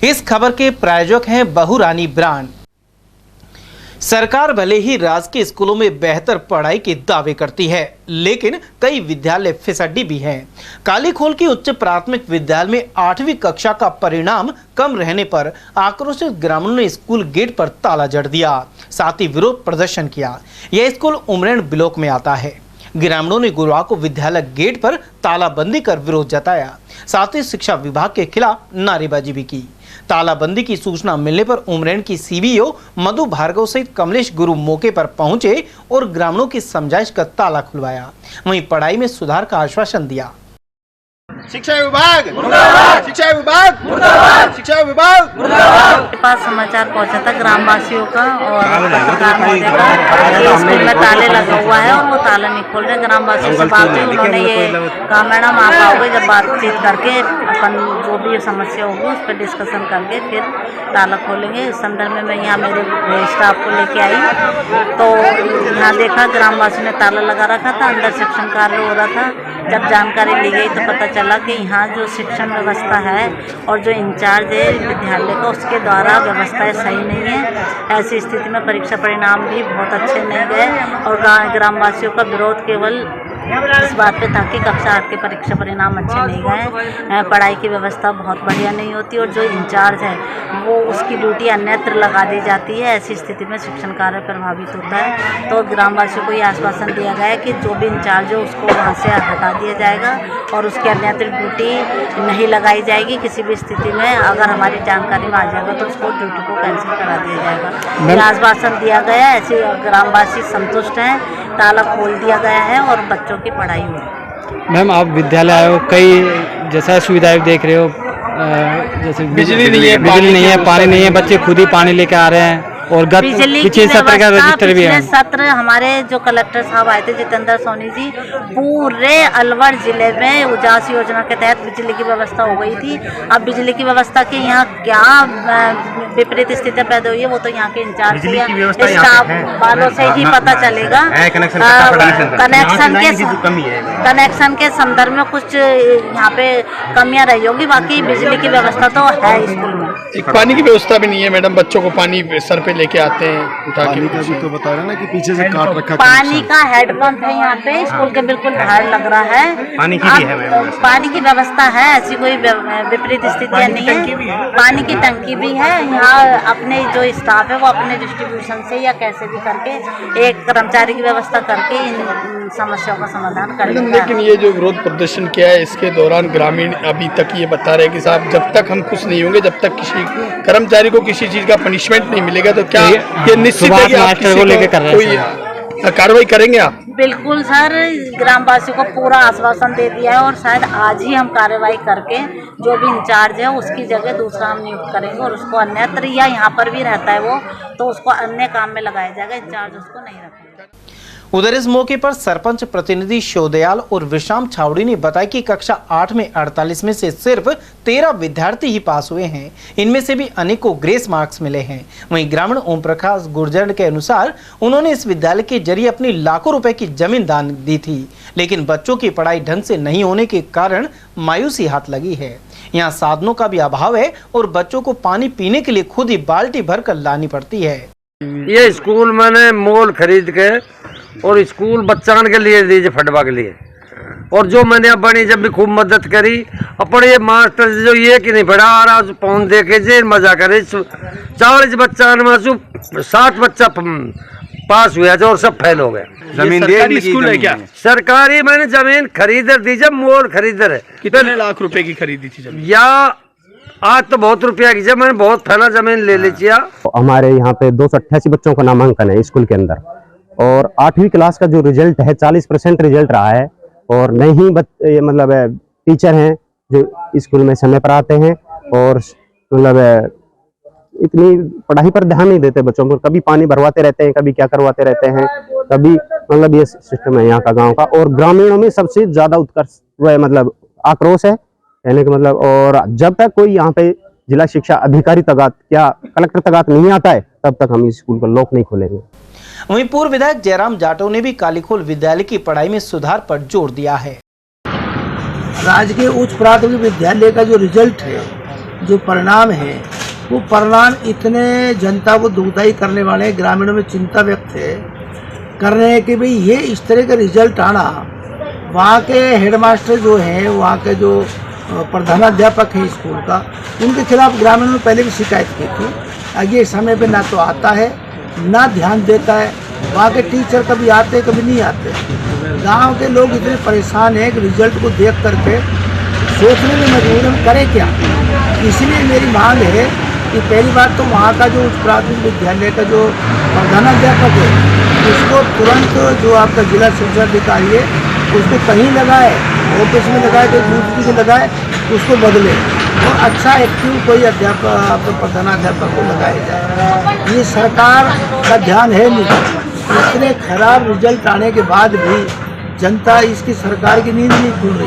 इस खबर के प्रायोजक हैं बहुरानी ब्रांड। सरकार भले ही राजकीय स्कूलों में बेहतर पढ़ाई के दावे करती है, लेकिन कई विद्यालय फिसड्डी भी हैं। कालीखोल के उच्च प्राथमिक विद्यालय में 8वीं कक्षा का परिणाम कम रहने पर आक्रोशित ग्रामीणों ने स्कूल गेट पर ताला जड़ दिया, साथ ही विरोध प्रदर्शन किया। यह स्कूल उमरेण ब्लॉक में आता है। ग्रामीणों ने गुरुवार को विद्यालय गेट पर तालाबंदी कर विरोध जताया, साथ ही शिक्षा विभाग के खिलाफ नारेबाजी भी की। तालाबंदी की सूचना मिलने पर उमरेण की सीबीओ मधु भार्गव सहित कमलेश गुरु मौके पर पहुंचे और ग्रामीणों की समझाइश का ताला खुलवाया। वहीं पढ़ाई में सुधार का आश्वासन दिया। शिक्षा विभाग मुर्दाबाद, शिक्षा विभाग मुर्दाबाद, शिक्षा विभाग मुर्दाबाद। के पास समाचार पहुंचा था ग्रामवासियों का और पत्रकार महोदय का स्कूल में ताले लगा हुआ है और वो ताला नहीं खोल रहे। ग्रामवासियों से बात हुई, उन्होंने ये कहा मैडम आप आओगे जब बातचीत करके अपन जो भी समस्या होगी उस पर डिस्कशन करके फिर ताला खोलेंगे। इस संदर्भ में मैं यहाँ मेरे स्टाफ को लेके आई तो यहाँ देखा ग्रामवासियों ने ताला लगा रखा था, अंदर शिक्षण कार्य हो रहा था। जब जानकारी ली गई तो पता चला कि यहाँ जो शिक्षण व्यवस्था है और जो इंचार्ज है विद्यालय का उसके द्वारा व्यवस्थाएं सही नहीं है। ऐसी स्थिति में परीक्षा परिणाम भी बहुत अच्छे नहीं गए और ग्रामवासियों का विरोध केवल इस बात पे था कि कक्षा 8 के परीक्षा परिणाम अच्छे नहीं गए, पढ़ाई की व्यवस्था बहुत बढ़िया नहीं होती और जो इंचार्ज है वो उसकी ड्यूटी अन्यत्र लगा दी जाती है। ऐसी स्थिति में शिक्षण कार्य प्रभावित होता है। तो ग्रामवासियों को ये आश्वासन दिया गया है कि जो भी इंचार्ज है उसको वहाँ से हटा दिया जाएगा और उसकी अन्यत्र ड्यूटी नहीं लगाई जाएगी। किसी भी स्थिति में अगर हमारी जानकारी में आ जाएगा तो उसको ड्यूटी को कैंसिल करा दिया जाएगा। ये आश्वासन दिया गया है। ऐसे ग्रामवासी संतुष्ट हैं, ताला खोल दिया गया है और बच्चों की पढ़ाई हुई। मैम आप विद्यालय आए हो, कई जैसा सुविधाएं देख रहे हो, जैसे बिजली नहीं है, पानी नहीं है, बच्चे खुद ही पानी लेके आ रहे हैं और पिछले सत्र का रजिस्टर भी है। सत्र हमारे जो कलेक्टर साहब आए थे जितेंद्र सोनी जी, पूरे अलवर जिले में उजास योजना के तहत बिजली की व्यवस्था हो गई थी। अब बिजली की व्यवस्था के यहाँ क्या विपरीत स्थितियां पैदा हुई है वो तो यहाँ के इंचार्ज स्टाफ वालों से ही पता चलेगा। कनेक्शन के संदर्भ में कुछ यहाँ पे कमियां रही होगी, बाकी बिजली की व्यवस्था तो है स्कूल में। पानी की व्यवस्था भी नहीं है मैडम, बच्चों को पानी सर पे लेके आते हैं उठा के। भी तो बता रहे ना कि पीछे से काट रखा पानी का हैंडपंप है यहाँ पे स्कूल के बिल्कुल बाहर लग रहा है। पानी की भी है, पानी की व्यवस्था है, ऐसी कोई विपरीत स्थितियाँ नहीं है। पानी की टंकी भी है। यहाँ अपने जो स्टाफ है वो अपने डिस्ट्रीब्यूशन से या कैसे भी करके एक कर्मचारी की व्यवस्था करके इन समस्याओं का समाधान कर देता है। लेकिन ये जो विरोध प्रदर्शन किया है इसके दौरान ग्रामीण अभी तक ये बता रहे हैं कि साहब जब तक हम खुश नहीं होंगे, जब तक किसी कर्मचारी को किसी चीज का पनिशमेंट नहीं मिलेगा तो क्या ये निश्चित है कि आप किसी को कोई कार्रवाई करेंगे आप? बिल्कुल सर, ग्रामवासियों को पूरा आश्वासन दे दिया है और शायद आज ही हम कार्रवाई करके जो भी इंचार्ज है उसकी जगह दूसरा हम नियुक्त करेंगे और उसको अन्यत्र या यहाँ पर भी रहता है वो तो उसको अन्य काम में लगाया जाएगा, इंचार्ज उसको नहीं रखेगा। उधर इस मौके पर सरपंच प्रतिनिधि शोदयाल और विश्राम छावड़ी ने बताया कि कक्षा 8 में 48 में से सिर्फ 13 विद्यार्थी ही पास हुए हैं। इनमें से भी अनेकों ग्रेस मार्क्स मिले हैं। वहीं ग्रामीण ओम प्रकाश गुर्जर के अनुसार उन्होंने इस विद्यालय के जरिए अपनी लाखों रुपए की जमीन दान दी थी, लेकिन बच्चों की पढ़ाई ढंग से नहीं होने के कारण मायूसी हाथ लगी है। यहाँ साधनों का भी अभाव है और बच्चों को पानी पीने के लिए खुद ही बाल्टी भर कर लानी पड़ती है। ये स्कूल मैंने मोल खरीद के और स्कूल बच्चान के लिए दीजिए फटवा के लिए और जो मैंने अपनी जब भी खूब मदद करी अपने ये मास्टर जो ये कि नहीं पढ़ा आ रहा पौन दे के जे मजा करे 40 बच्चा में 60 बच्चा पास हुआ और सब फेल हो गए। जमीन दे स्कूल है क्या? सरकारी मैंने जमीन खरीदर दीजिए, मोल खरीदर है। कितने लाख रुपए की खरीदी थी जमीन? या आज तो बहुत रुपया की जब मैंने बहुत फैला जमीन ले लीजिए। हमारे यहाँ पे 288 बच्चों का नामांकन है स्कूल के अंदर और 8वीं क्लास का जो रिजल्ट है 40% रिजल्ट रहा है और नहीं मतलब टीचर हैं जो स्कूल में समय पर आते हैं और मतलब इतनी पढ़ाई पर ध्यान नहीं देते बच्चों को, कभी पानी भरवाते रहते हैं, कभी क्या करवाते रहते हैं, कभी मतलब ये सिस्टम है यहाँ का गांव का। और ग्रामीणों में सबसे ज्यादा उत्कर्ष मतलब आक्रोश है कहने का मतलब। और जब तक कोई यहाँ पे जिला शिक्षा अधिकारी तक या कलेक्टर तक नहीं आता है तब तक हम इस स्कूल को लॉक नहीं खोलेंगे। वहीं पूर्व विधायक जयराम जाटव ने भी कालीखोल विद्यालय की पढ़ाई में सुधार पर जोर दिया है। राजकीय उच्च प्राथमिक विद्यालय का जो रिजल्ट है जो परिणाम है वो परिणाम इतने जनता को दुखदायी करने वाले, ग्रामीणों में चिंता व्यक्त कर रहे हैं कि भाई ये इस तरह का रिजल्ट आना। वहाँ के हेडमास्टर जो हैं, वहाँ के जो प्रधानाध्यापक हैं स्कूल का, उनके खिलाफ ग्रामीणों ने पहले भी शिकायत की थी। आगे समय पे ना तो आता है ना ध्यान देता है। वहाँ के टीचर कभी आते कभी नहीं आते। गांव के लोग इतने परेशान हैं कि रिजल्ट को देख करके सोचने में मजबूर हम करें क्या। इसलिए मेरी मांग है कि पहली बात तो वहाँ का जो उच्च प्राथमिक विद्यालय का जो प्रधानाध्यापक है उसको तुरंत जो आपका जिला शिक्षा अधिकारी है उसको कहीं लगाए, ऑफिस में लगाए, कोई दूसरी जगह लगाए, उसको बदले और अच्छा एक्टिव कोई अध्यापक प्रधानाध्यापक को लगाया जाए। ये सरकार का ध्यान है नहीं। इतने खराब रिजल्ट आने के बाद भी जनता इसकी सरकार की नींद नहीं खुल रही।